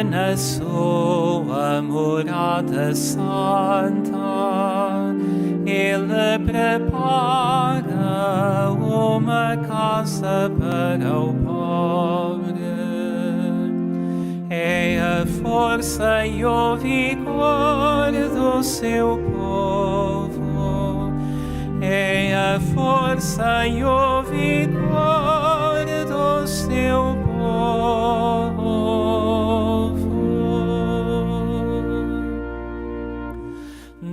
na sua morada santa, Ele prepara uma casa para o pobre. É a força e o vigor do seu povo. É a força e o vigor do seu povo.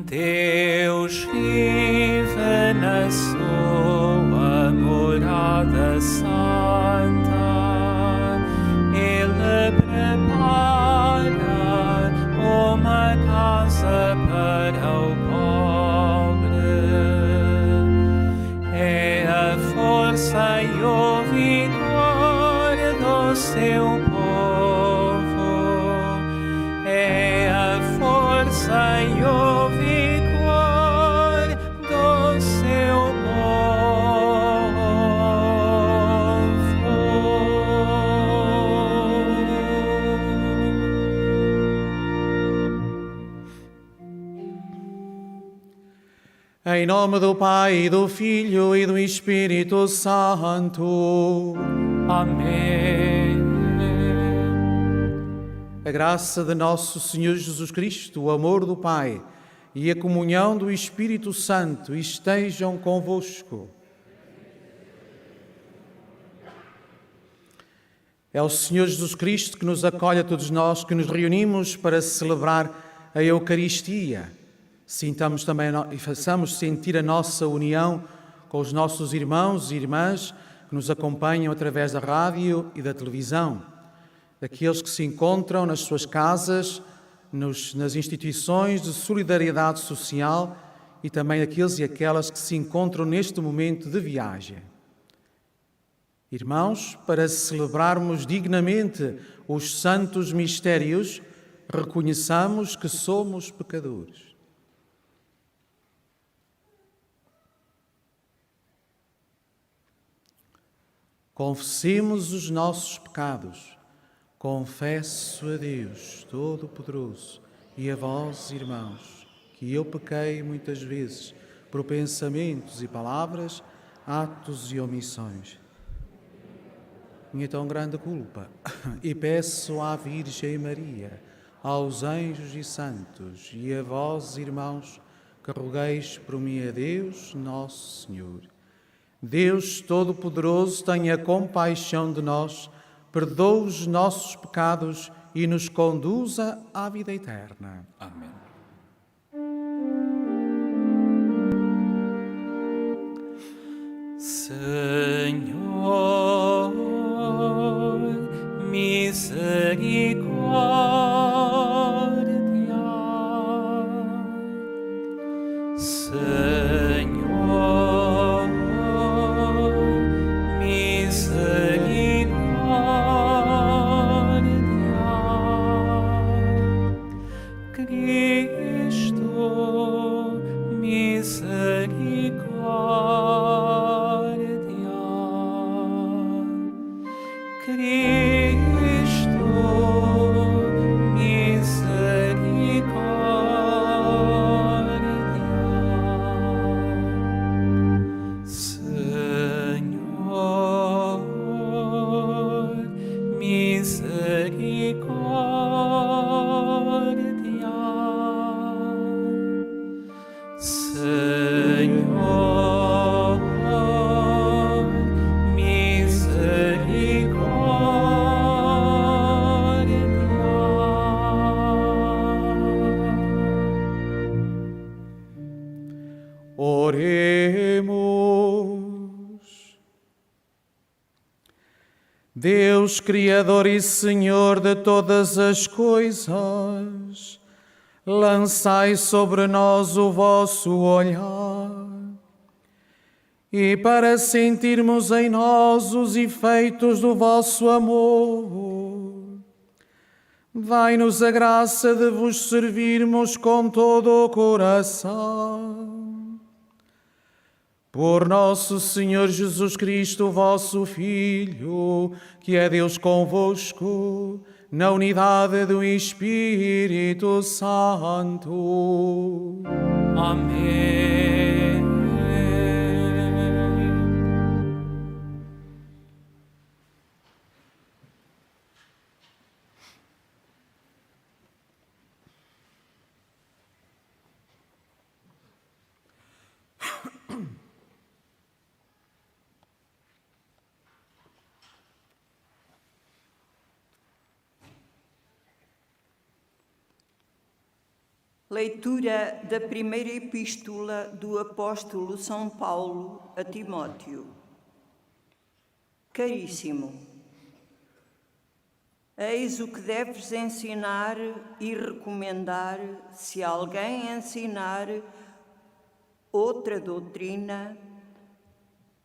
Deus vive na sua morada santa. Ele prepara uma casa para o pobre. É a força e o vigor do seu povo. É a força e o vigor do seu Em nome do Pai, e do Filho e do Espírito Santo. Amém. A graça de nosso Senhor Jesus Cristo, o amor do Pai e a comunhão do Espírito Santo estejam convosco. É o Senhor Jesus Cristo que nos acolhe a todos nós, que nos reunimos para celebrar a Eucaristia. Sintamos também e façamos sentir a nossa união com os nossos irmãos e irmãs que nos acompanham através da rádio e da televisão, daqueles que se encontram nas suas casas, nas instituições de solidariedade social e também aqueles e aquelas que se encontram neste momento de viagem. Irmãos, para celebrarmos dignamente os santos mistérios, reconheçamos que somos pecadores. Confessemos os nossos pecados. Confesso a Deus Todo-Poderoso e a vós, irmãos, que eu pequei muitas vezes por pensamentos e palavras, atos e omissões. Minha tão grande culpa. E peço à Virgem Maria, aos anjos e santos e a vós, irmãos, que rogueis por mim a Deus, nosso Senhor. Deus Todo-Poderoso, tenha compaixão de nós, perdoe os nossos pecados e nos conduza à vida eterna. Amém. Senhor, misericórdia. Senhor, Cristo, misericórdia. Cristo, misericórdia. Senhor, misericórdia. Senhor, misericórdia. Oremos. Deus, Criador e Senhor de todas as coisas, lançai sobre nós o vosso olhar, e para sentirmos em nós os efeitos do vosso amor, dai-nos a graça de vos servirmos com todo o coração. Por nosso Senhor Jesus Cristo, vosso Filho, que é Deus convosco, na unidade do Espírito Santo. Amém. Leitura da primeira epístola do apóstolo São Paulo a Timóteo. Caríssimo, eis o que deves ensinar e recomendar se alguém ensinar outra doutrina,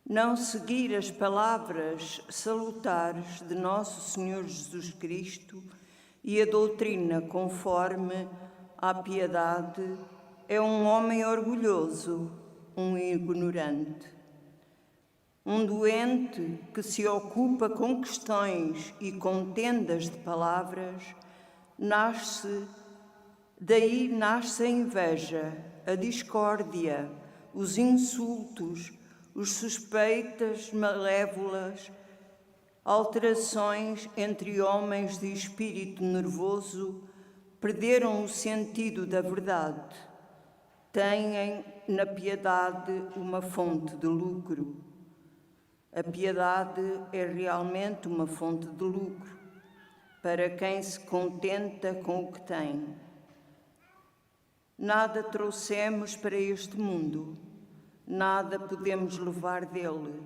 não seguir as palavras salutares de nosso Senhor Jesus Cristo e a doutrina conforme à piedade, é um homem orgulhoso, um ignorante, um doente que se ocupa com questões e contendas de palavras, daí nasce a inveja, a discórdia, os insultos, os suspeitas malévolas, alterações entre homens de espírito nervoso, perderam o sentido da verdade, têm na piedade uma fonte de lucro. A piedade é realmente uma fonte de lucro para quem se contenta com o que tem. Nada trouxemos para este mundo, nada podemos levar dele.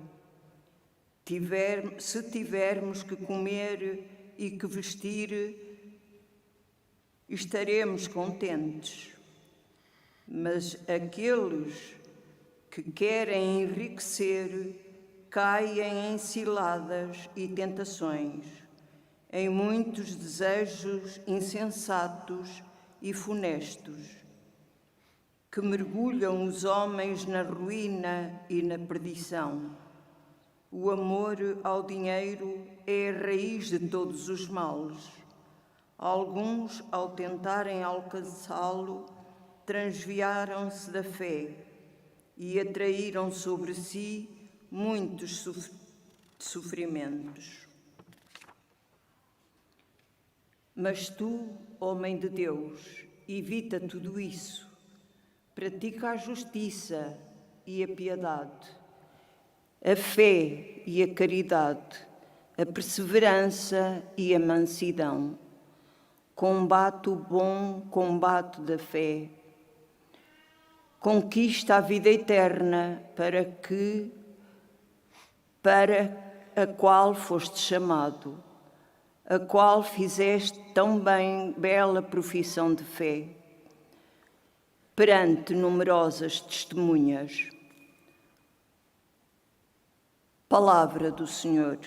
Se tivermos que comer e que vestir, estaremos contentes, mas aqueles que querem enriquecer caem em ciladas e tentações, em muitos desejos insensatos e funestos, que mergulham os homens na ruína e na perdição. O amor ao dinheiro é a raiz de todos os males. Alguns, ao tentarem alcançá-lo, transviaram-se da fé e atraíram sobre si muitos sofrimentos. Mas tu, homem de Deus, evita tudo isso. Pratica a justiça e a piedade, a fé e a caridade, a perseverança e a mansidão. Combate o bom combate da fé, conquista a vida eterna para a qual foste chamado, a qual fizeste tão bem bela profissão de fé, perante numerosas testemunhas. Palavra do Senhor.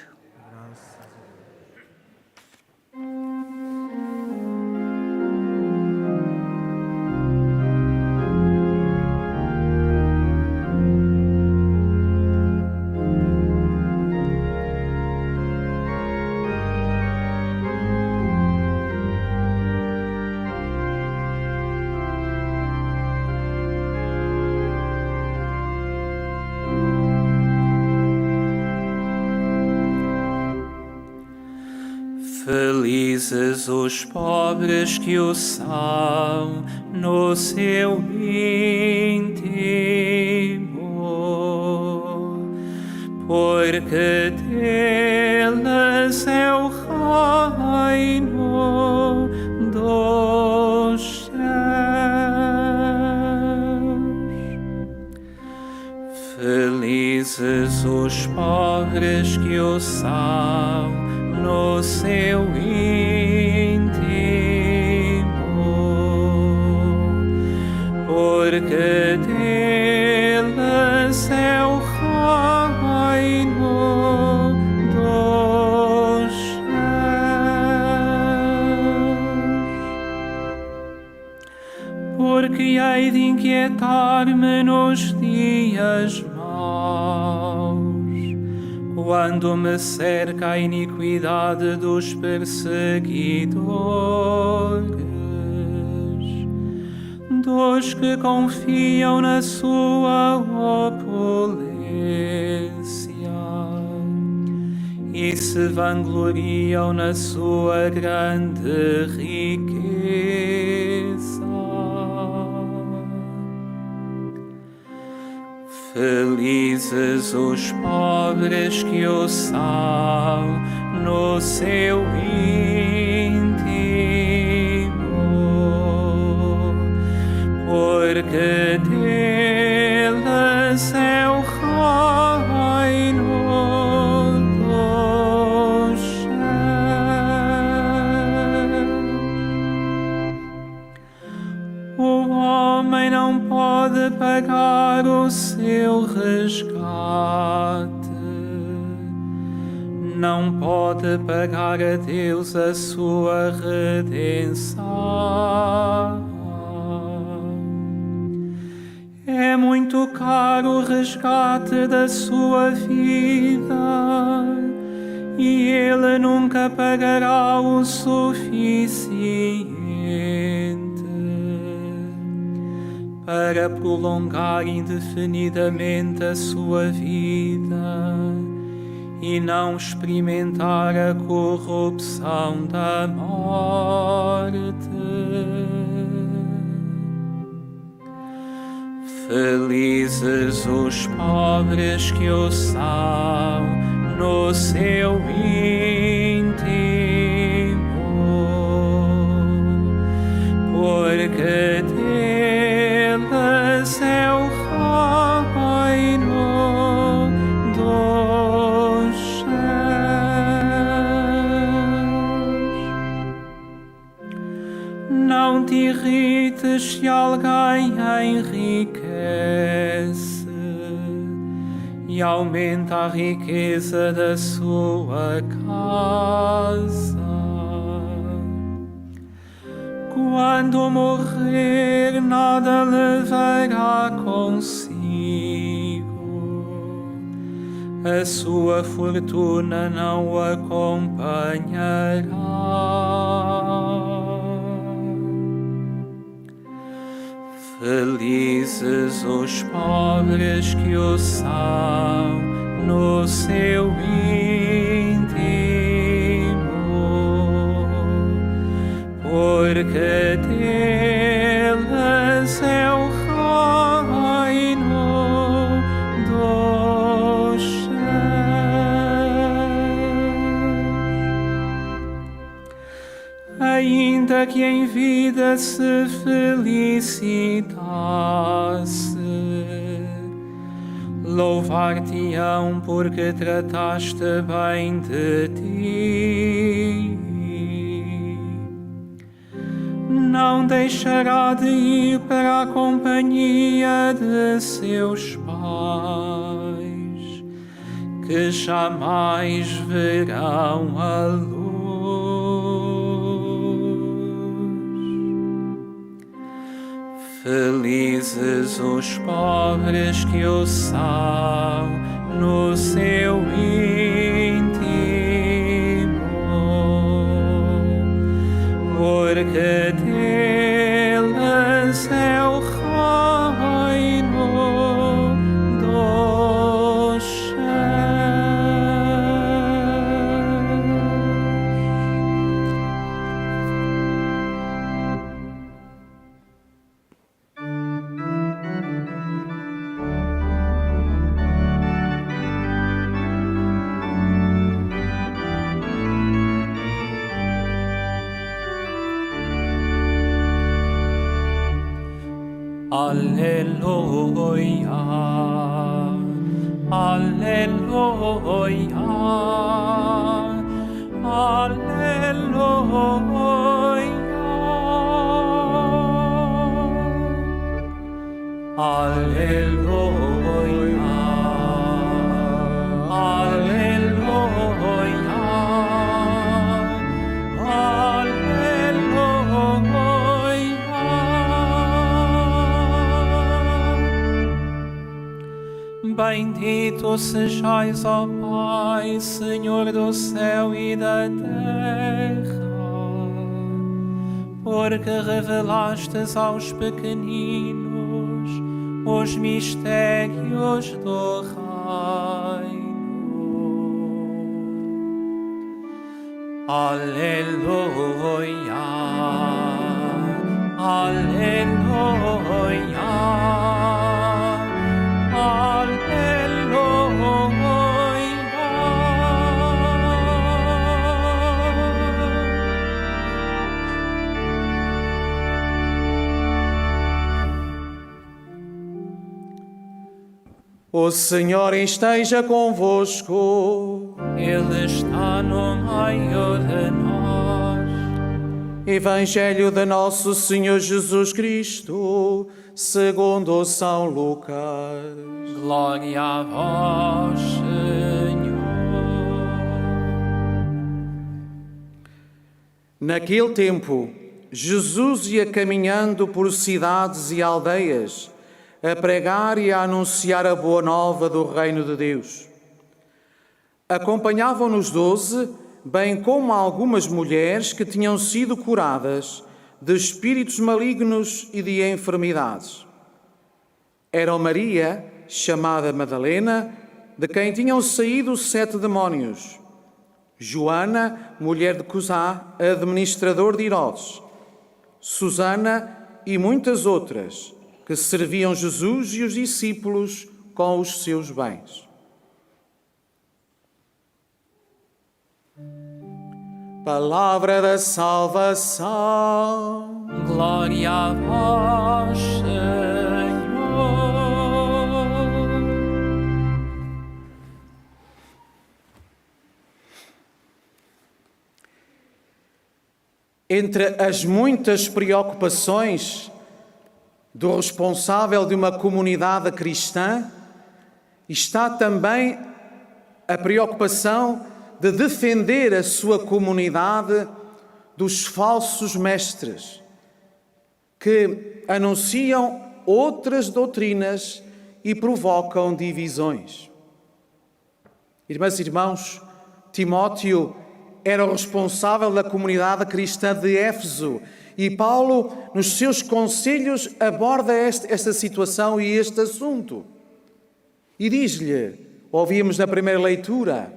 Felizes os pobres que o são no seu íntimo, porque deles é o reino dos céus. Felizes os pobres que o são no seu íntimo, porque deles é o reino dos céus. Porque hei de inquietar-me nos dias maus, quando me cerca a iniquidade dos perseguidores, dos que confiam na sua opulência e se vangloriam na sua grande riqueza. Felizes os pobres que o são no seu íntimo, porque deles é o reino dos céus. O homem não pode pagar o seu resgate, não pode pagar a Deus a sua redenção. É muito caro o resgate da sua vida e Ele nunca pagará o suficiente para prolongar indefinidamente a sua vida e não experimentar a corrupção da morte. Felizes os pobres que o são no seu íntimo, porque deles é o reino dos céus. Não te irrites se alguém enriquece e aumenta a riqueza da sua casa. Quando morrer, nada levará consigo, a sua fortuna não o acompanhará. Felizes os pobres que o são no seu íntimo, porque deles é o reino dos céus. Ainda que em vida se felicitasse, louvar-te-ão porque trataste bem de ti. Não deixará de ir para a companhia de seus pais, que jamais verão a luz. Felizes os pobres que o são no seu íntimo, porque deles é o reino dos Alleluia, Alleluia, Alleluia, Alleluia, Bendito sejais, ó Pai, Senhor do céu e da terra, porque revelastes aos pequeninos os mistérios do reino. Aleluia, aleluia, O Senhor esteja convosco. Ele está no meio de nós. Evangelho de Nosso Senhor Jesus Cristo, segundo São Lucas. Glória a vós, Senhor. Naquele tempo, Jesus ia caminhando por cidades e aldeias, a pregar e a anunciar a boa nova do reino de Deus. Acompanhavam-nos 12, bem como algumas mulheres que tinham sido curadas de espíritos malignos e de enfermidades. Eram Maria, chamada Madalena, de quem tinham saído 7 demónios; Joana, mulher de Cusá, administrador de Herodes; Susana e muitas outras, que serviam Jesus e os discípulos com os seus bens. Palavra da salvação. Glória a vós, Senhor. Entre as muitas preocupações do responsável de uma comunidade cristã, está também a preocupação de defender a sua comunidade dos falsos mestres que anunciam outras doutrinas e provocam divisões. Irmãs e irmãos, Timóteo era o responsável da comunidade cristã de Éfeso e Paulo, nos seus conselhos, aborda esta situação e este assunto. E diz-lhe, ouvimos na primeira leitura,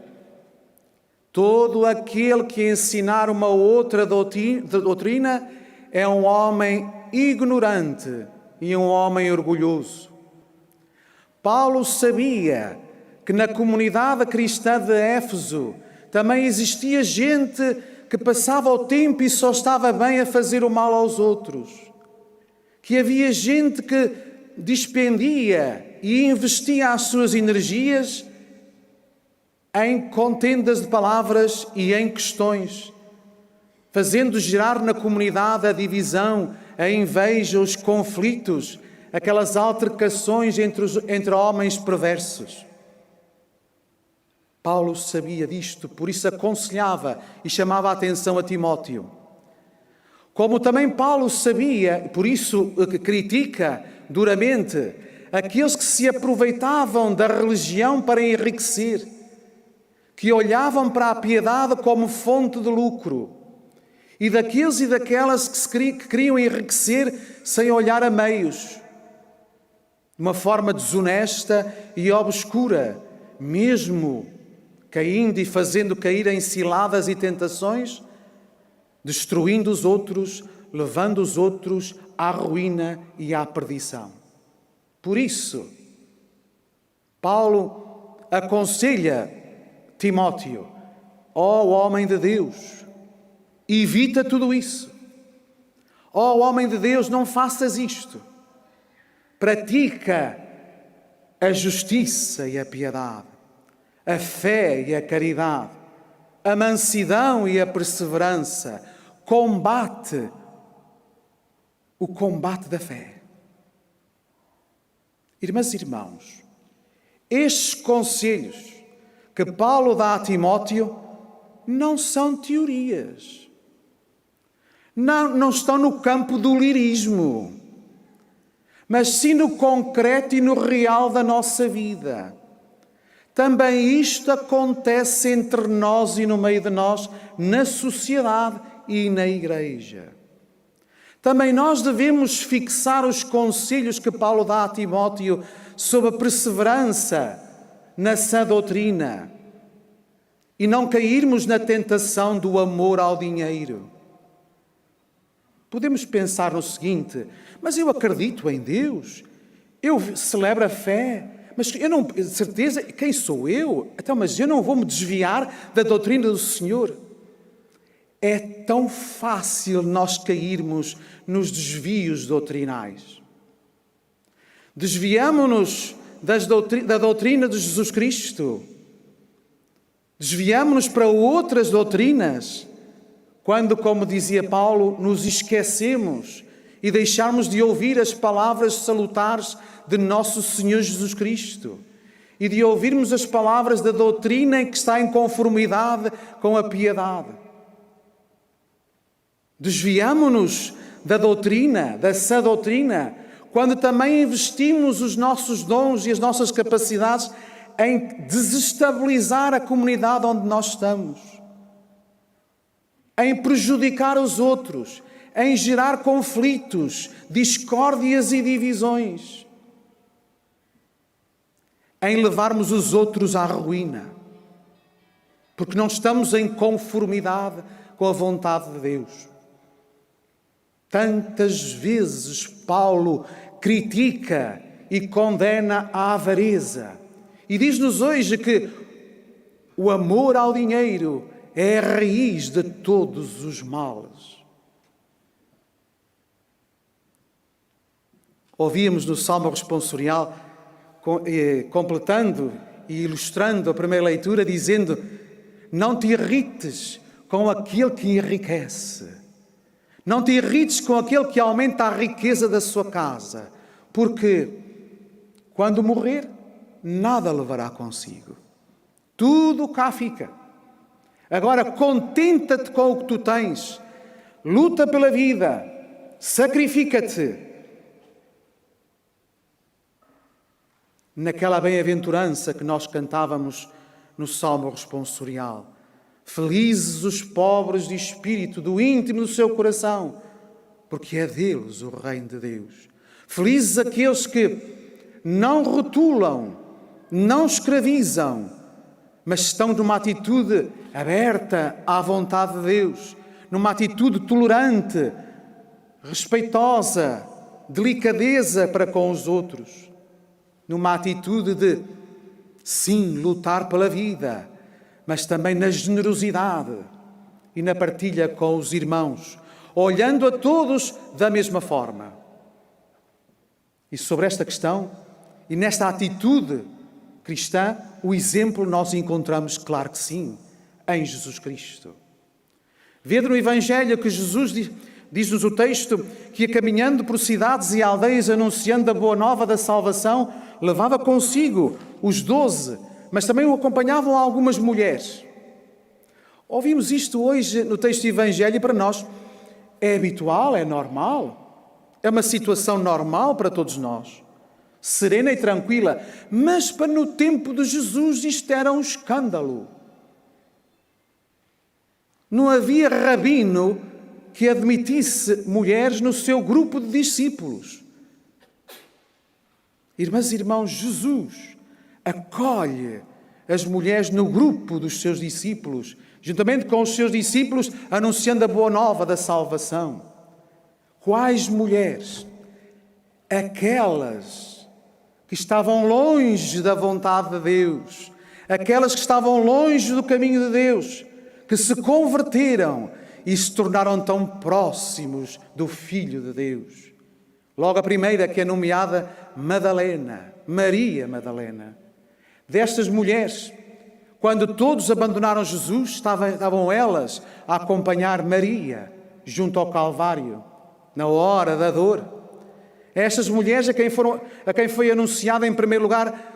todo aquele que ensinar uma outra doutrina é um homem ignorante e um homem orgulhoso. Paulo sabia que na comunidade cristã de Éfeso também existia gente que passava o tempo e só estava bem a fazer o mal aos outros. Que havia gente que dispendia e investia as suas energias em contendas de palavras e em questões, fazendo gerar na comunidade a divisão, a inveja, os conflitos, aquelas altercações entre homens perversos. Paulo sabia disto, por isso aconselhava e chamava a atenção a Timóteo. Como também Paulo sabia, por isso critica duramente aqueles que se aproveitavam da religião para enriquecer, que olhavam para a piedade como fonte de lucro, e daqueles e daquelas que queriam enriquecer sem olhar a meios, de uma forma desonesta e obscura, mesmo caindo e fazendo cair em ciladas e tentações, destruindo os outros, levando os outros à ruína e à perdição. Por isso, Paulo aconselha Timóteo, ó homem de Deus, evita tudo isso. Ó homem de Deus, não faças isto. Pratica a justiça e a piedade, a fé e a caridade, a mansidão e a perseverança, combate o combate da fé. Irmãs e irmãos, estes conselhos que Paulo dá a Timóteo não são teorias, não estão no campo do lirismo, mas sim no concreto e no real da nossa vida. Também isto acontece entre nós e no meio de nós, na sociedade e na Igreja. Também nós devemos fixar os conselhos que Paulo dá a Timóteo sobre a perseverança na sã doutrina e não cairmos na tentação do amor ao dinheiro. Podemos pensar no seguinte: mas eu acredito em Deus, eu celebro a fé, mas eu não, de certeza, quem sou eu? Então, mas eu não vou me desviar da doutrina do Senhor. É tão fácil nós cairmos nos desvios doutrinais. Desviamo-nos da doutrina de Jesus Cristo. Desviamo-nos para outras doutrinas, quando, como dizia Paulo, nos esquecemos e deixarmos de ouvir as palavras salutares de nosso Senhor Jesus Cristo e de ouvirmos as palavras da doutrina que está em conformidade com a piedade. Desviamo-nos da doutrina, da sã doutrina, quando também investimos os nossos dons e as nossas capacidades em desestabilizar a comunidade onde nós estamos, em prejudicar os outros, em gerar conflitos, discórdias e divisões, em levarmos os outros à ruína, porque não estamos em conformidade com a vontade de Deus. Tantas vezes Paulo critica e condena a avareza e diz-nos hoje que o amor ao dinheiro é a raiz de todos os males. Ouvíamos no Salmo responsorial, completando e ilustrando a primeira leitura, dizendo: não te irrites com aquele que enriquece. Não te irrites com aquele que aumenta a riqueza da sua casa, porque quando morrer, nada levará consigo. Tudo cá fica. Agora, contenta-te com o que tu tens. Luta pela vida. Sacrifica-te. Naquela bem-aventurança que nós cantávamos no Salmo responsorial. Felizes os pobres de espírito, do íntimo do seu coração, porque é deles o reino de Deus. Felizes aqueles que não rotulam, não escravizam, mas estão numa atitude aberta à vontade de Deus, numa atitude tolerante, respeitosa, delicadeza para com os outros, numa atitude de, sim, lutar pela vida, mas também na generosidade e na partilha com os irmãos, olhando a todos da mesma forma. E sobre esta questão e nesta atitude cristã, o exemplo nós encontramos, claro que sim, em Jesus Cristo. Vede no Evangelho que Jesus diz-nos o texto que, caminhando por cidades e aldeias anunciando a boa nova da salvação, levava consigo os 12, mas também o acompanhavam algumas mulheres. Ouvimos isto hoje no texto do Evangelho e para nós é habitual, é normal, é uma situação normal para todos nós, serena e tranquila, mas para no tempo de Jesus isto era um escândalo. Não havia rabino que admitisse mulheres no seu grupo de discípulos. Irmãs e irmãos, Jesus acolhe as mulheres no grupo dos seus discípulos, juntamente com os seus discípulos, anunciando a boa nova da salvação. Quais mulheres? Aquelas que estavam longe da vontade de Deus, aquelas que estavam longe do caminho de Deus, que se converteram e se tornaram tão próximos do Filho de Deus. Logo a primeira, que é nomeada Madalena, Maria Madalena. Destas mulheres, quando todos abandonaram Jesus, estavam elas a acompanhar Maria junto ao Calvário, na hora da dor. Estas mulheres a quem foi anunciada em primeiro lugar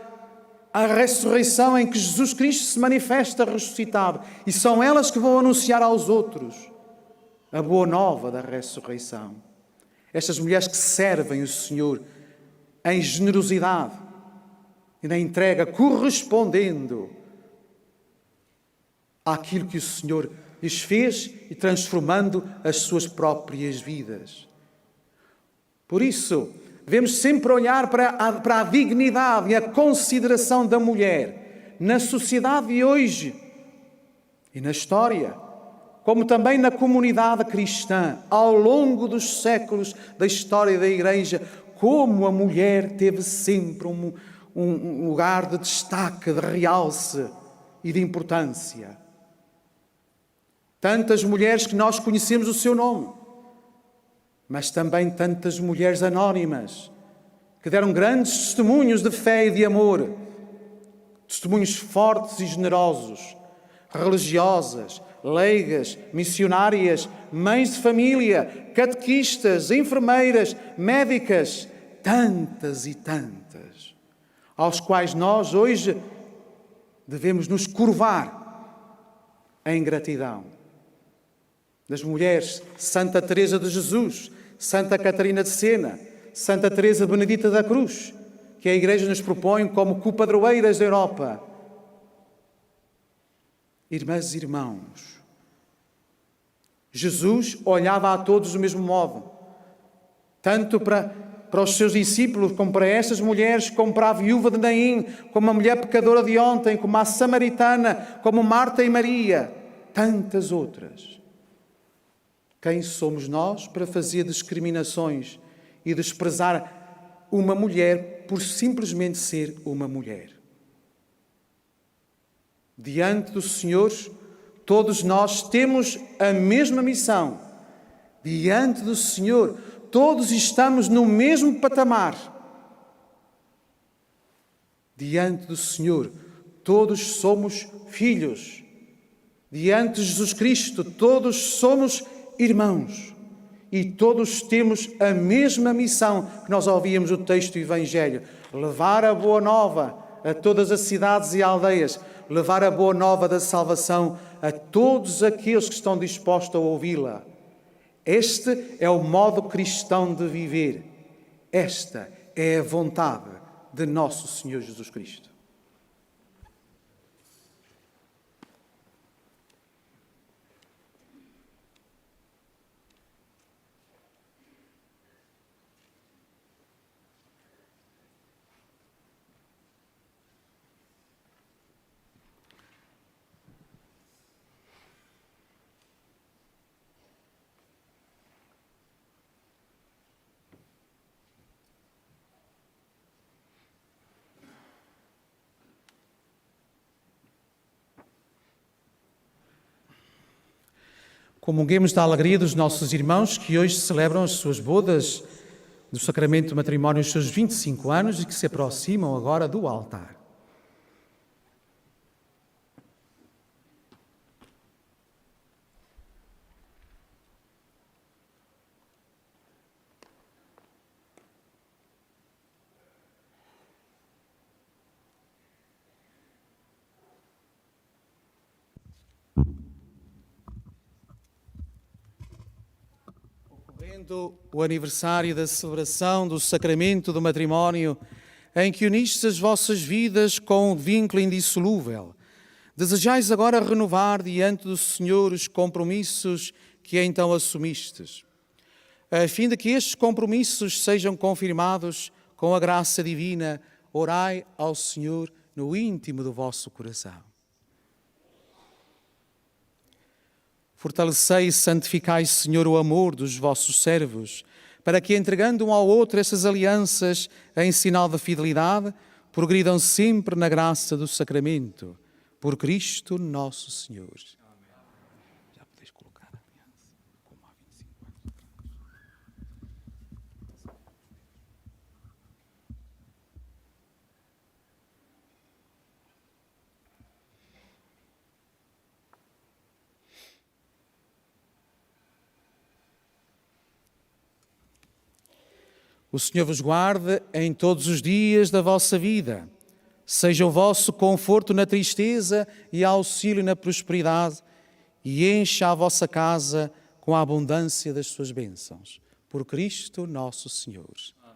a ressurreição, em que Jesus Cristo se manifesta ressuscitado. E são elas que vão anunciar aos outros a boa nova da ressurreição. Estas mulheres que servem o Senhor em generosidade e na entrega, correspondendo àquilo que o Senhor lhes fez e transformando as suas próprias vidas. Por isso, devemos sempre olhar para a dignidade e a consideração da mulher na sociedade de hoje e na história, como também na comunidade cristã, ao longo dos séculos da história da Igreja, como a mulher teve sempre um lugar de destaque, de realce e de importância. Tantas mulheres que nós conhecemos o seu nome, mas também tantas mulheres anónimas que deram grandes testemunhos de fé e de amor, testemunhos fortes e generosos, religiosas, leigas, missionárias, mães de família, catequistas, enfermeiras, médicas, tantas e tantas, aos quais nós hoje devemos nos curvar em gratidão. Das mulheres, Santa Teresa de Jesus, Santa Catarina de Sena, Santa Teresa Benedita da Cruz, que a Igreja nos propõe como copadroeiras da Europa. Irmãs e irmãos, Jesus olhava a todos do mesmo modo, tanto para os seus discípulos, como para estas mulheres, como para a viúva de Naim, como a mulher pecadora de ontem, como a samaritana, como Marta e Maria, tantas outras. Quem somos nós para fazer discriminações e desprezar uma mulher por simplesmente ser uma mulher? Diante do Senhor, todos nós temos a mesma missão. Diante do Senhor, todos estamos no mesmo patamar. Diante do Senhor, todos somos filhos. Diante de Jesus Cristo, todos somos irmãos. E todos temos a mesma missão que nós ouvíamos no texto do Evangelho: levar a boa nova a todas as cidades e aldeias, levar a boa nova da salvação a todos aqueles que estão dispostos a ouvi-la. Este é o modo cristão de viver. Esta é a vontade de nosso Senhor Jesus Cristo. Comunguemos da alegria dos nossos irmãos que hoje celebram as suas bodas do sacramento do matrimónio, os seus 25 anos, e que se aproximam agora do altar. O aniversário da celebração do sacramento do matrimónio, em que unistes as vossas vidas com um vínculo indissolúvel, desejais agora renovar diante do Senhor os compromissos que então assumistes, a fim de que estes compromissos sejam confirmados com a graça divina. Orai ao Senhor no íntimo do vosso coração. Fortalecei e santificai, Senhor, o amor dos vossos servos, para que, entregando um ao outro essas alianças em sinal de fidelidade, progridam sempre na graça do sacramento. Por Cristo nosso Senhor. Amém. Já podeis colocar a aliança, como há 25 anos atrás. O Senhor vos guarde em todos os dias da vossa vida. Seja o vosso conforto na tristeza e auxílio na prosperidade, e encha a vossa casa com a abundância das suas bênçãos. Por Cristo nosso Senhor. Amém.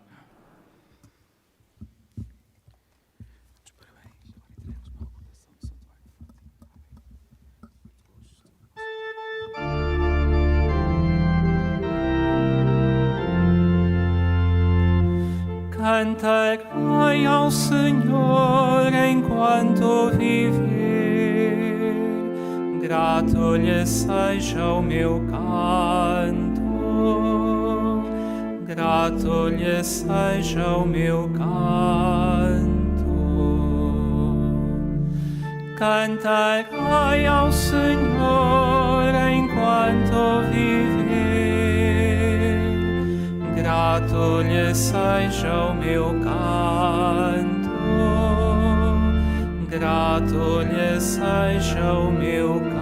Cantarei ao Senhor enquanto viver, grato lhe seja o meu canto, grato lhe seja o meu canto. Cantarei ao Senhor enquanto viver, grato lhe seja o meu canto, grato lhe seja o meu canto.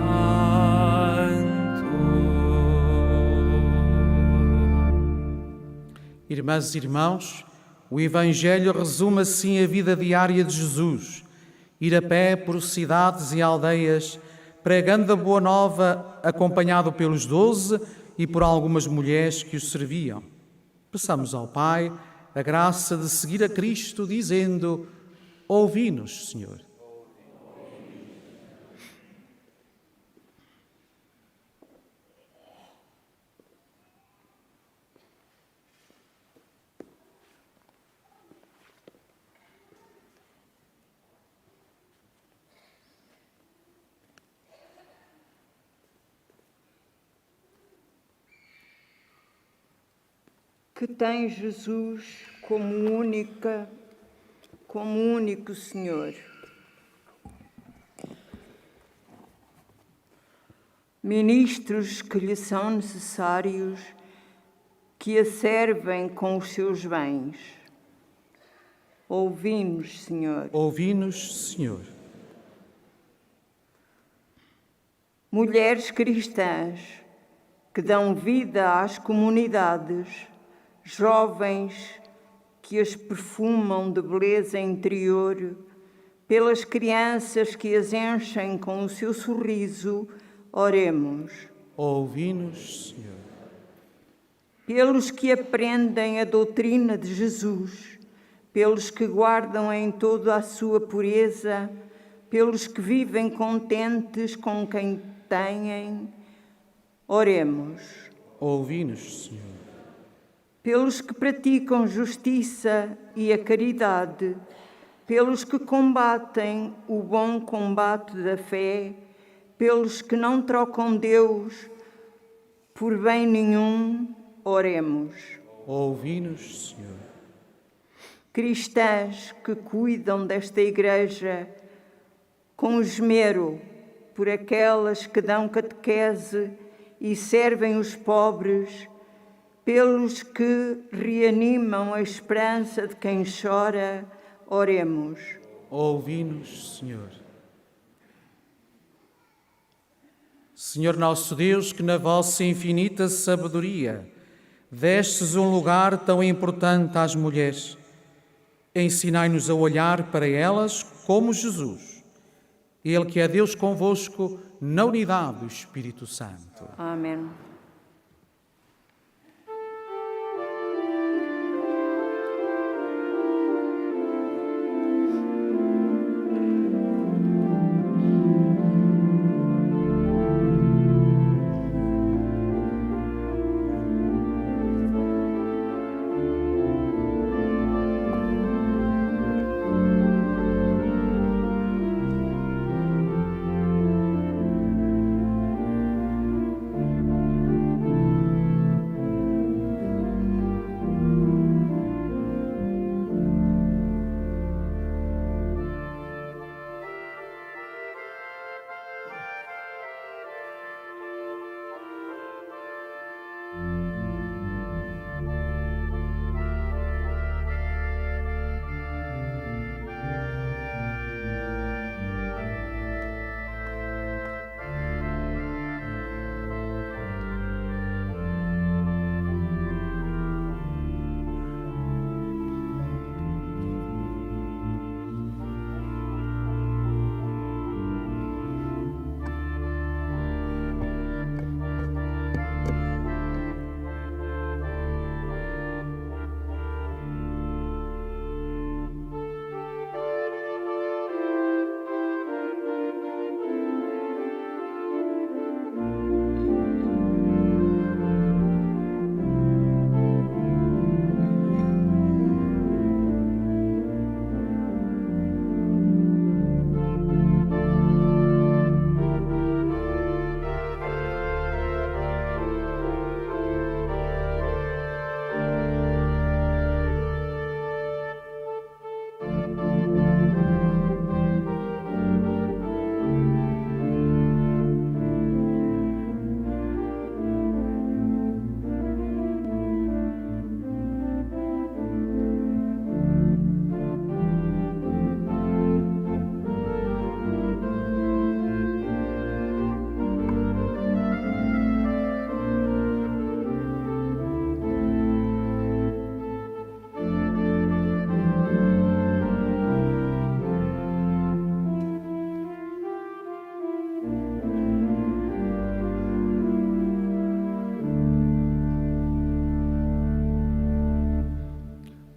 Irmãs e irmãos, o Evangelho resume assim a vida diária de Jesus. Ir a pé por cidades e aldeias, pregando a boa nova, acompanhado pelos 12 e por algumas mulheres que os serviam. Peçamos ao Pai a graça de seguir a Cristo, dizendo: ouvi-nos, Senhor. Que tem Jesus como único Senhor. Ministros que lhe são necessários, que a servem com os seus bens. Ouvi-nos, Senhor. Ouvi-nos, Senhor. Mulheres cristãs que dão vida às comunidades, jovens que as perfumam de beleza interior, pelas crianças que as enchem com o seu sorriso, oremos. Ouvi-nos, Senhor. Pelos que aprendem a doutrina de Jesus, pelos que guardam em toda a sua pureza, pelos que vivem contentes com quem têm, oremos. Ouvi-nos, Senhor. Pelos que praticam justiça e a caridade, pelos que combatem o bom combate da fé, pelos que não trocam Deus por bem nenhum, oremos. Ouvi-nos, Senhor. Cristãs que cuidam desta Igreja com esmero por aquelas que dão catequese e servem os pobres, pelos que reanimam a esperança de quem chora, oremos. Ouvi-nos, Senhor. Senhor nosso Deus, que na vossa infinita sabedoria destes um lugar tão importante às mulheres, ensinai-nos a olhar para elas como Jesus, Ele que é Deus convosco na unidade do Espírito Santo. Amém.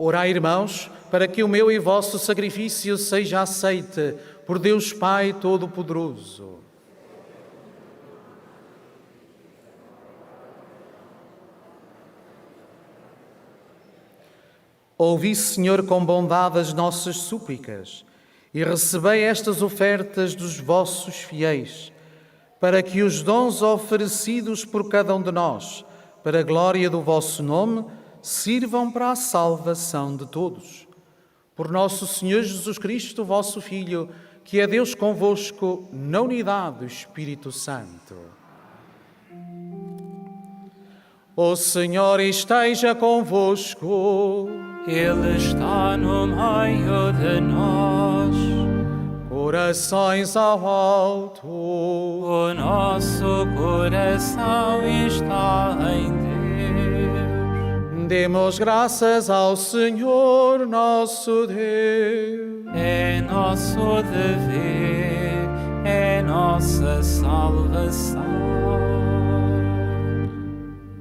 Orai, irmãos, para que o meu e vosso sacrifício seja aceite por Deus Pai Todo-Poderoso. Ouvi, Senhor, com bondade as nossas súplicas e recebei estas ofertas dos vossos fiéis, para que os dons oferecidos por cada um de nós, para a glória do vosso nome, sirvam para a salvação de todos. Por nosso Senhor Jesus Cristo, vosso Filho, que é Deus convosco, na unidade do Espírito Santo. O Senhor esteja convosco. Ele está no meio de nós. Corações ao alto. O nosso coração está em Deus. Demos graças ao Senhor nosso Deus. É nosso dever, é nossa salvação.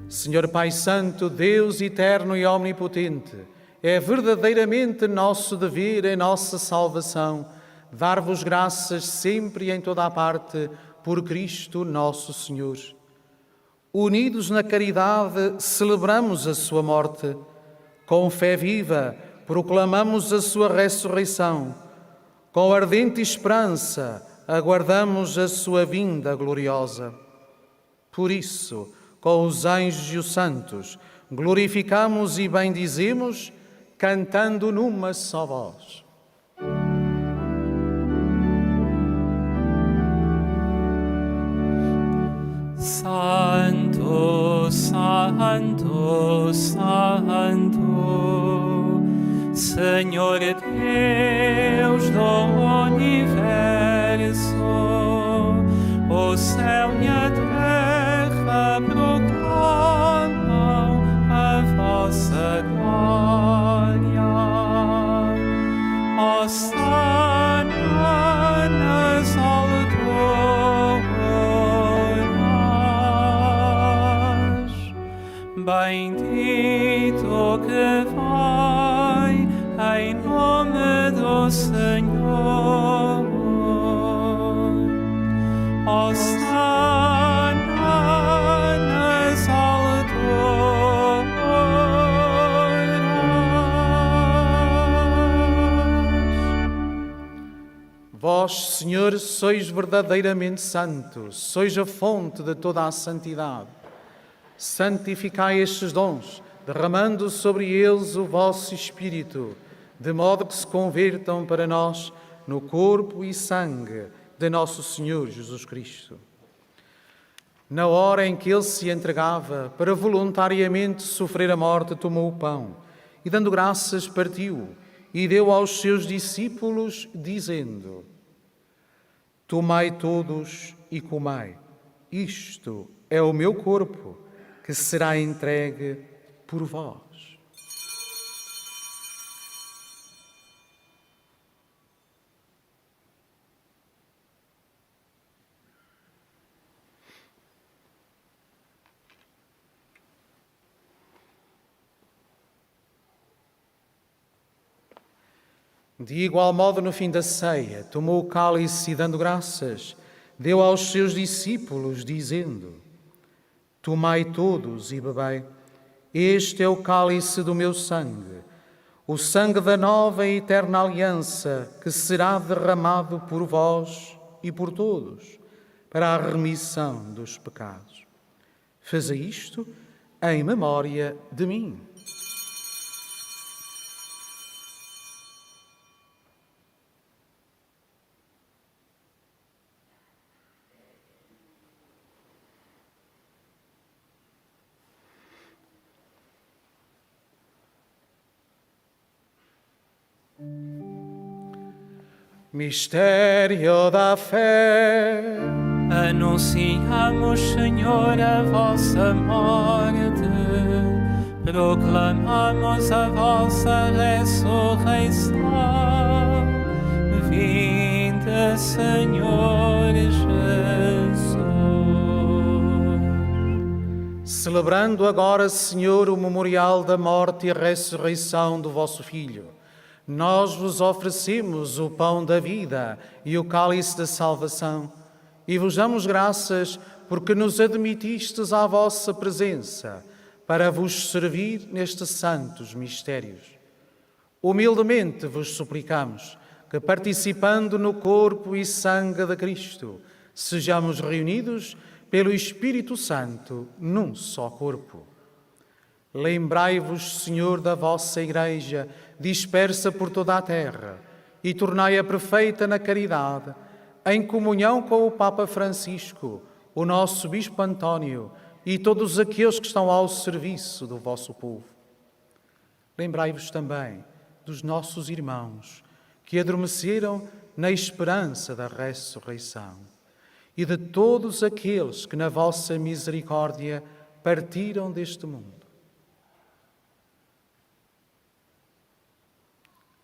Senhor Pai Santo, Deus eterno e omnipotente, é verdadeiramente nosso dever, é nossa salvação, dar-vos graças sempre e em toda a parte, por Cristo nosso Senhor. Unidos na caridade, celebramos a sua morte. Com fé viva, proclamamos a sua ressurreição. Com ardente esperança, aguardamos a sua vinda gloriosa. Por isso, com os anjos e os santos, glorificamos e bendizemos, cantando numa só voz. Santo, Santo, Santo, Senhor Deus do universo, o céu e a terra proclamam a vossa glória. Hosana nas alturas, bendito que vai em nome do Senhor. Hosana nas alturas. Vós, Senhor, sois verdadeiramente santos, sois a fonte de toda a santidade. Santificai estes dons, derramando sobre eles o vosso Espírito, de modo que se convertam para nós no corpo e sangue de nosso Senhor Jesus Cristo. Na hora em que ele se entregava para voluntariamente sofrer a morte, tomou o pão e, dando graças, partiu e deu aos seus discípulos, dizendo: Tomai todos e comai, isto é o meu corpo, que será entregue por vós. De igual modo, no fim da ceia, tomou o cálice e, dando graças, deu aos seus discípulos, dizendo: Tomai todos e bebei, este é o cálice do meu sangue, o sangue da nova e eterna aliança, que será derramado por vós e por todos, para a remissão dos pecados. Fazei isto em memória de mim. Mistério da fé. Anunciamos, Senhor, a vossa morte, proclamamos a vossa ressurreição. Vinde, Senhor Jesus. celebrando agora, Senhor, o memorial da morte e a ressurreição do vosso Filho, nós vos oferecemos o pão da vida e o cálice da salvação e vos damos graças porque nos admitistes à vossa presença para vos servir nestes santos mistérios. Humildemente vos suplicamos que, participando no corpo e sangue de Cristo, sejamos reunidos pelo Espírito Santo num só corpo. Lembrai-vos, Senhor, da vossa Igreja, dispersa por toda a terra, e tornai-a perfeita na caridade, em comunhão com o Papa Francisco, o nosso Bispo António e todos aqueles que estão ao serviço do vosso povo. Lembrai-vos também dos nossos irmãos que adormeceram na esperança da ressurreição e de todos aqueles que na vossa misericórdia partiram deste mundo.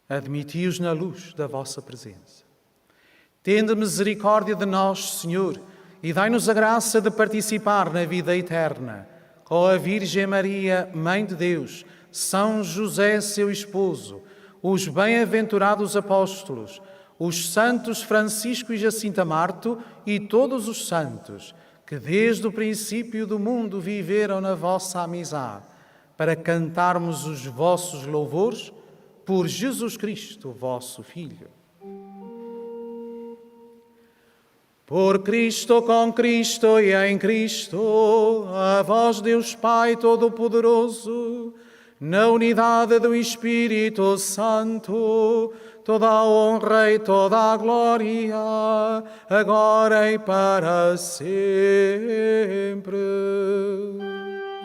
Admiti-os na luz da vossa presença. Tende misericórdia de nós, Senhor, e dai-nos a graça de participar na vida eterna com a Virgem Maria, Mãe de Deus, São José, seu esposo, os bem-aventurados apóstolos, os santos Francisco e Jacinta Marto e todos os santos que desde o princípio do mundo viveram na vossa amizade, para cantarmos os vossos louvores por Jesus Cristo, vosso Filho. Por Cristo, com Cristo e em Cristo, a vós, Deus Pai Todo-Poderoso, na unidade do Espírito Santo, toda a honra e toda a glória, agora e para sempre.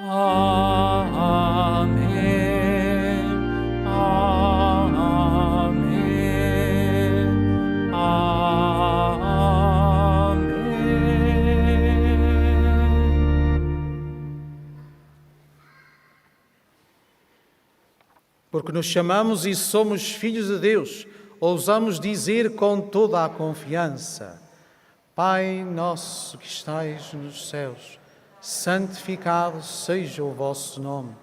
Amém. Porque nos chamamos e somos filhos de Deus, ousamos dizer com toda a confiança: Pai nosso que estais nos céus, santificado seja o vosso nome.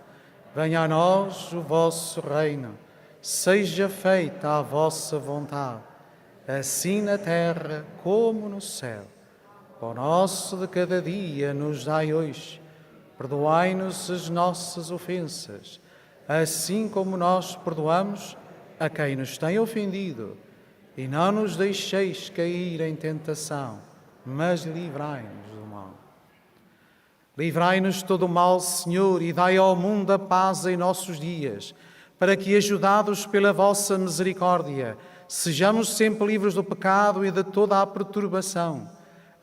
Venha a nós o vosso reino. Seja feita a vossa vontade, assim na terra como no céu. O pão nosso de cada dia nos dai hoje. Perdoai-nos as nossas ofensas, assim como nós perdoamos a quem nos tem ofendido. E não nos deixeis cair em tentação, mas livrai-nos do mal. Livrai-nos de todo o mal, Senhor, e dai ao mundo a paz em nossos dias, para que, ajudados pela vossa misericórdia, sejamos sempre livres do pecado e de toda a perturbação,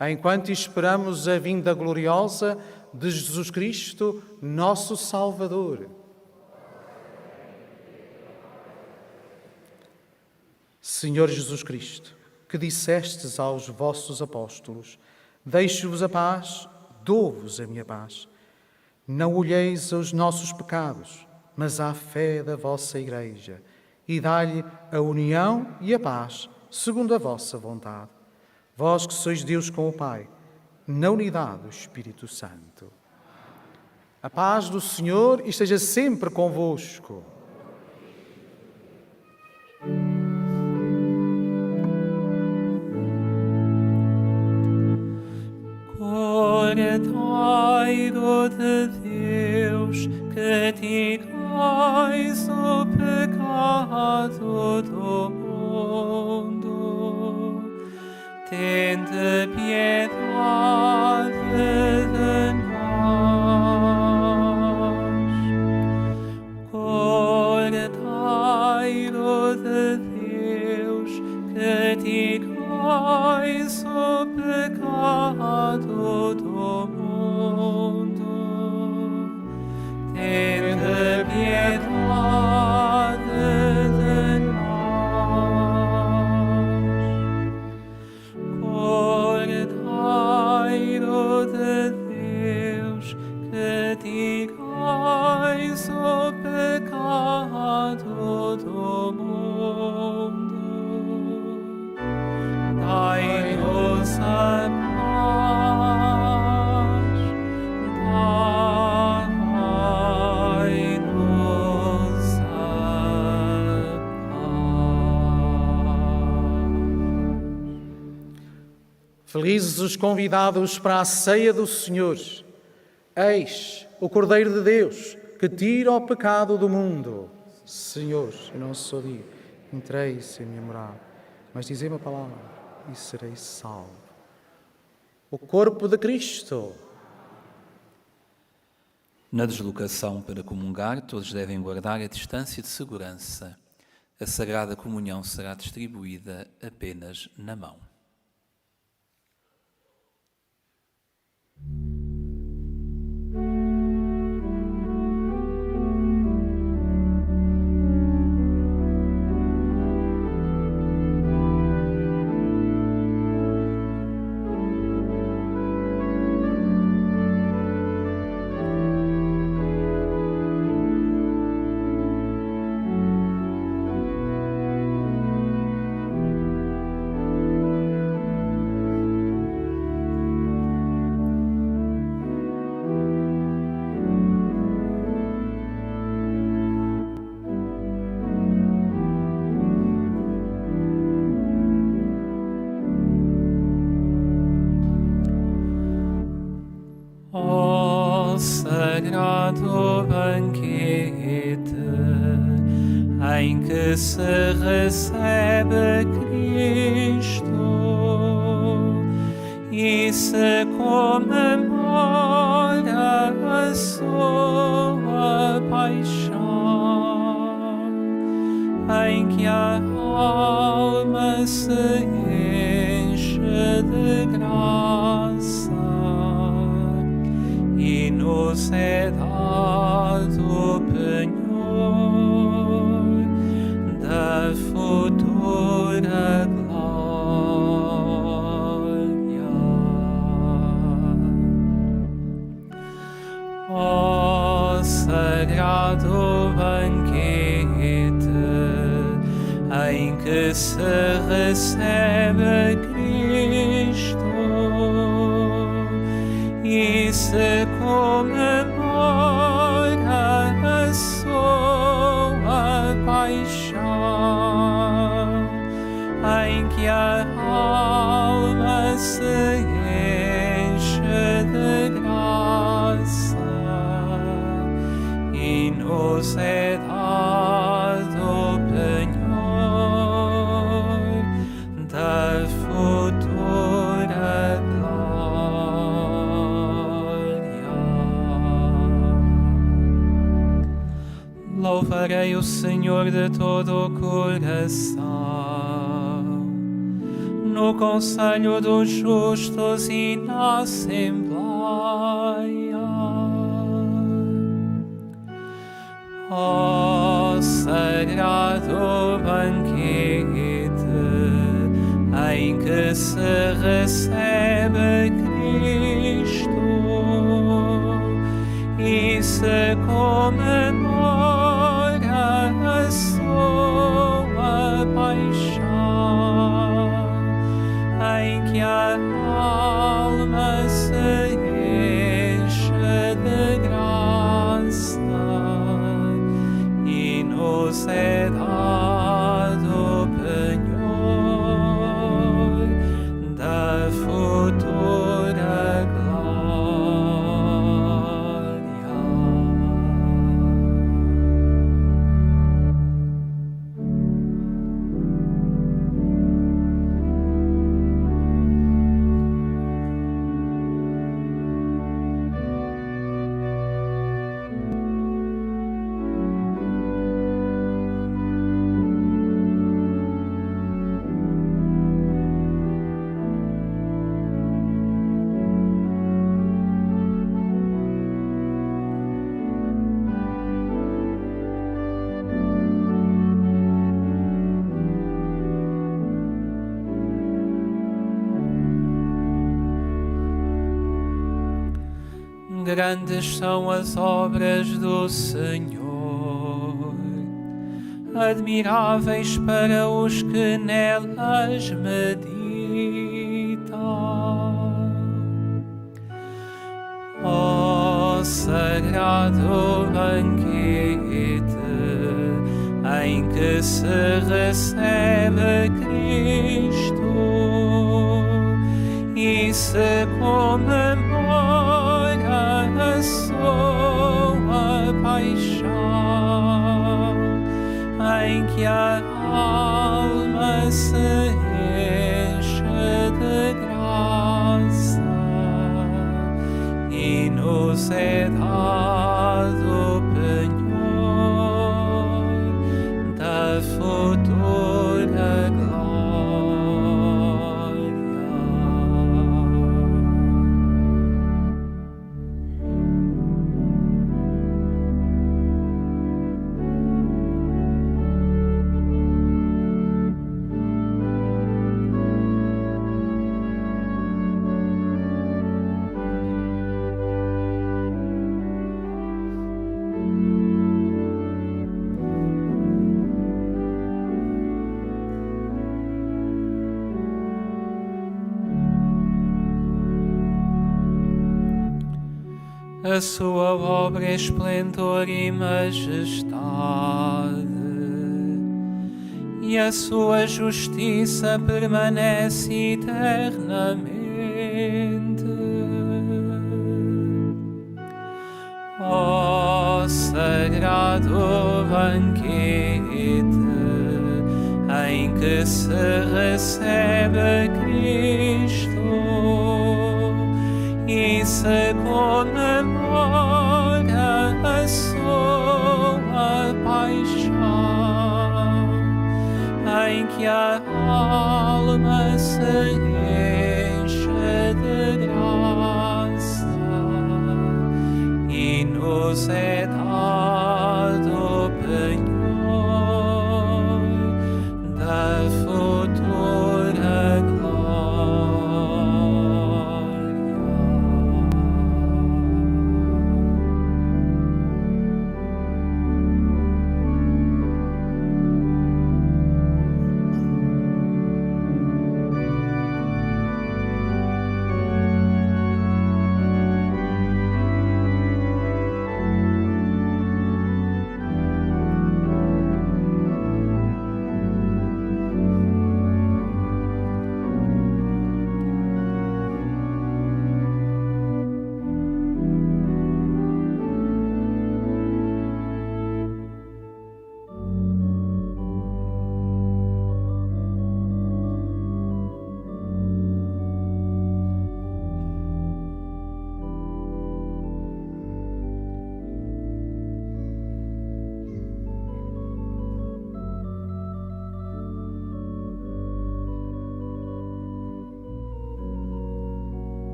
enquanto esperamos a vinda gloriosa de Jesus Cristo, nosso Salvador. Senhor Jesus Cristo, que dissestes aos vossos apóstolos: deixo-vos a paz, dou-vos a minha paz. Não olheis aos nossos pecados, mas à fé da vossa Igreja, e dai-lhe a união e a paz, segundo a vossa vontade. Vós que sois Deus com o Pai, na unidade do Espírito Santo. A paz do Senhor esteja sempre convosco. Cordeiro de Deus, que tigais o pecado do mundo, tende piedade de nós. Cordeiro de Deus, que tigais o pecado do mundo, tende piedade de nós. Cordeiro de Deus, que tigais o pecado do mundo, dai-nos a paz, Felizes os convidados para a ceia do Senhor. Eis o Cordeiro de Deus, que tira o pecado do mundo. Senhor, eu não sou digno, entreis em minha morada, mas dizei-me a palavra e serei salvo. O corpo de Cristo. Na deslocação para comungar, todos devem guardar a distância de segurança. A Sagrada Comunhão será distribuída apenas na mão. Sagrado banquete em que se recebe Cristo e se comemora a sua paixão, em que a alma se enche de graça e nos é dado o penhor da futura glória. Ó sagrado banquete em que se recebe Cristo e se comemora a sua paixão, em que a alma se enche de graça e nos é dado o penhor da futura glória. Louvarei o Senhor de todo o coração, no conselho dos justos e na assembleia. Ó sagrado banquete em que se recebe Cristo e se comemora a sua paixão, em que a alma se enche de graça e nos é dado o penhor da futura glória. Grandes são as obras do Senhor, admiráveis para os que nelas meditam. Ó sagrado banquete em que se recebe Cristo se comemora a sua paixão, em que a alma se enche de graça e nos é dado penhor da futura glória. A sua obra é esplendor e majestade, e a sua justiça permanece eternamente. Ó sagrado banquete, em que se recebe Cristo e se comemora a sua paixão, em que a alma se enche de graça e nos é dado penhor da futura glória.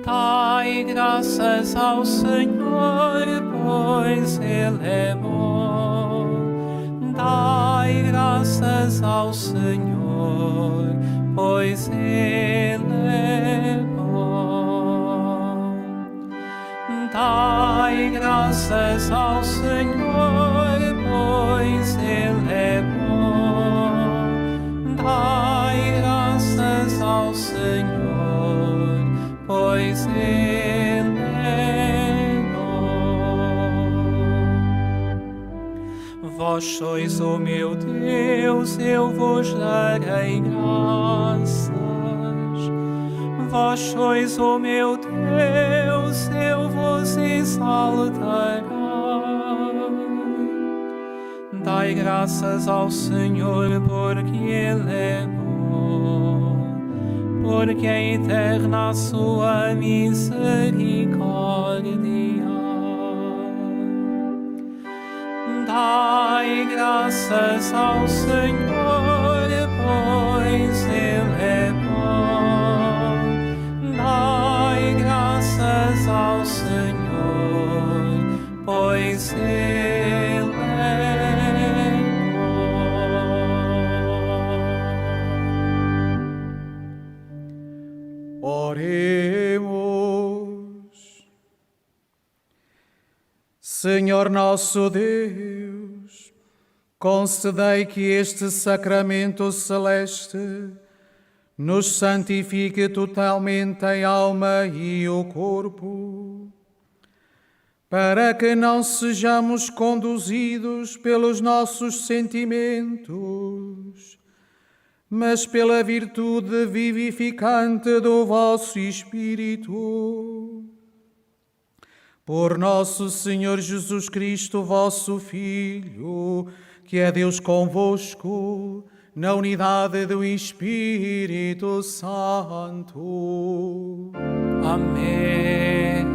Dai graças ao Senhor, pois Ele é bom. Dai graças ao Senhor, pois Ele é bom. Dai graças ao Senhor, pois Ele é bom. Dai graças ao Senhor, pois Ele é bom. Vós sois o meu Deus, eu vos darei graças. Vós sois o meu Deus, eu vos exaltarei. Dai graças ao Senhor, porque Ele é bom, porque é eterna a sua misericórdia. Dai graças ao Senhor, pois Ele é bom. Dai graças ao Senhor, pois Ele é bom. Oremos. Senhor nosso Deus, concedei que este sacramento celeste nos santifique totalmente a alma e o corpo, para que não sejamos conduzidos pelos nossos sentimentos, mas pela virtude vivificante do vosso Espírito. Por nosso Senhor Jesus Cristo, vosso Filho, que é Deus convosco, na unidade do Espírito Santo. Amém.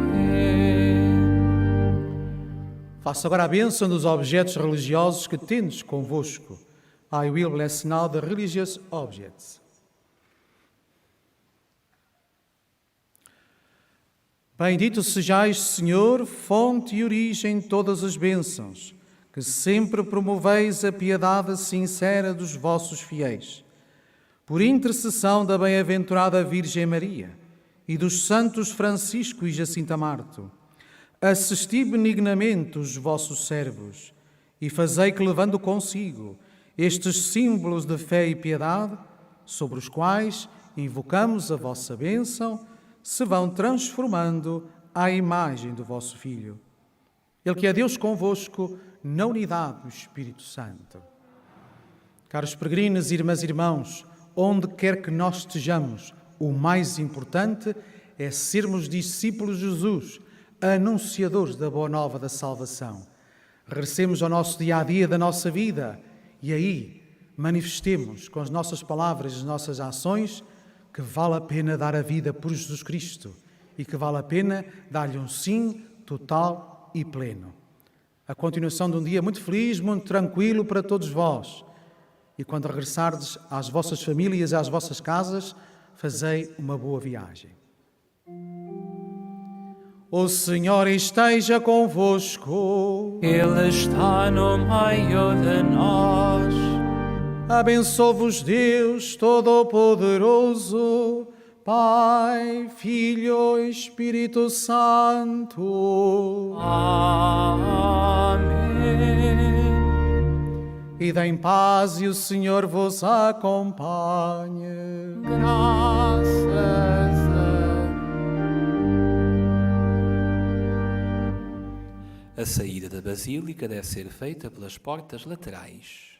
Faça agora a bênção dos objetos religiosos que tendes convosco. I will bless now the religious objects. Bendito sejais, Senhor, fonte e origem de todas as bênçãos, que sempre promoveis a piedade sincera dos vossos fiéis. Por intercessão da bem-aventurada Virgem Maria e dos santos Francisco e Jacinta Marto, assisti benignamente os vossos servos e fazei que, levando consigo estes símbolos de fé e piedade, sobre os quais invocamos a vossa bênção, se vão transformando à imagem do vosso Filho. Ele que é Deus convosco, na unidade do Espírito Santo. Caros peregrinos, irmãs e irmãos, onde quer que nós estejamos, o mais importante é sermos discípulos de Jesus, anunciadores da boa nova da salvação. Regressemos ao nosso dia-a-dia da nossa vida e aí manifestemos com as nossas palavras e as nossas ações que vale a pena dar a vida por Jesus Cristo e que vale a pena dar-lhe um sim total e pleno. A continuação de um dia muito feliz, muito tranquilo para todos vós. E quando regressardes às vossas famílias e às vossas casas, fazei uma boa viagem. O Senhor esteja convosco. Ele está no meio de nós. Abençoe-vos Deus Todo-Poderoso, Pai, Filho e Espírito Santo. Amém. Ide em paz e o Senhor vos acompanhe. Graças a saída da Basílica deve ser feita pelas portas laterais.